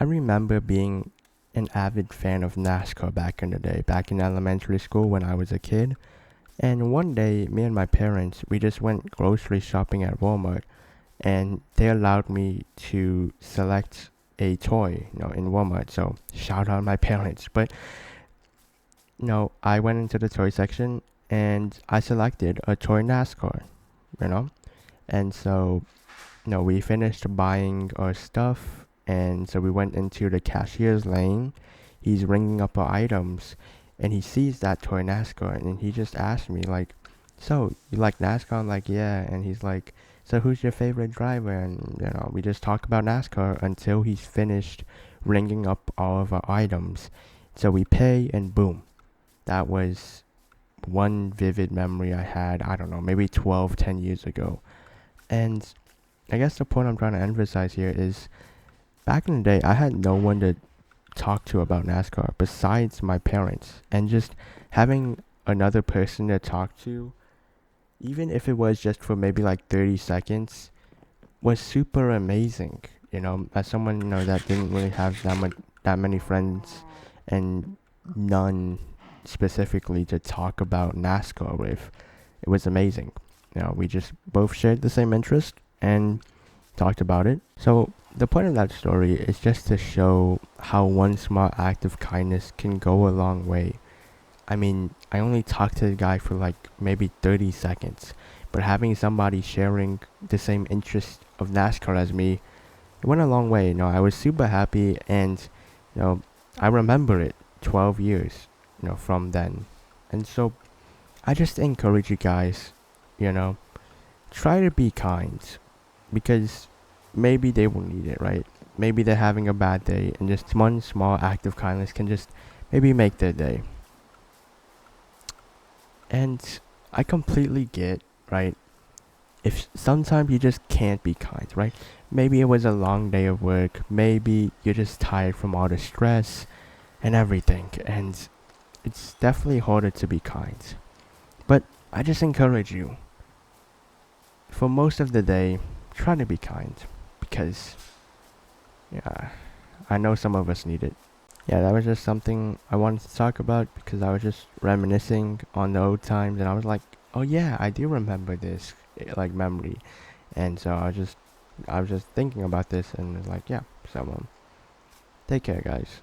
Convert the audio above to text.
I remember being an avid fan of NASCAR back in the day, back in elementary school when I was a kid. And one day, me and my parents, we just went grocery shopping at Walmart, and they allowed me to select a toy, in Walmart. So shout out my parents. But I went into the toy section and I selected a toy NASCAR, you know. And so, we finished buying our stuff, and so we went into the cashier's lane. He's ringing up our items, and he sees that toy NASCAR, and he just asked me like, "So you like NASCAR?" I'm like, "Yeah." And he's like, "So who's your favorite driver?" And we just talk about NASCAR until he's finished ringing up all of our items. So we pay, and boom, that was one vivid memory I had. I don't know, maybe 12, 10 years ago. And I guess the point I'm trying to emphasize here is back in the day, I had no one to talk to about NASCAR besides my parents. And just having another person to talk to, even if it was just for maybe like 30 seconds, was super amazing. As someone, that didn't really have that many friends and none specifically to talk about NASCAR with, it was amazing. We just both shared the same interest and talked about it. So the point of that story is just to show how one small act of kindness can go a long way. I mean, I only talked to the guy for like maybe 30 seconds, but having somebody sharing the same interest of NASCAR as me, it went a long way. I was super happy, and you know, I remember it 12 years, from then. And so I just encourage you guys, you know, try to be kind, because maybe they will need it, right? Maybe they're having a bad day, and just one small act of kindness can just maybe make their day. And I completely get, right? If sometimes you just can't be kind, right? Maybe it was a long day of work. Maybe you're just tired from all the stress and everything. And it's definitely harder to be kind. But I just encourage you, for most of the day, try to be kind. Because, yeah, I know some of us need it. Yeah, that was just something I wanted to talk about because I was just reminiscing on the old times, and I was like, oh yeah, I do remember this like memory. And so I was just thinking about this, and was like, yeah. So take care, guys.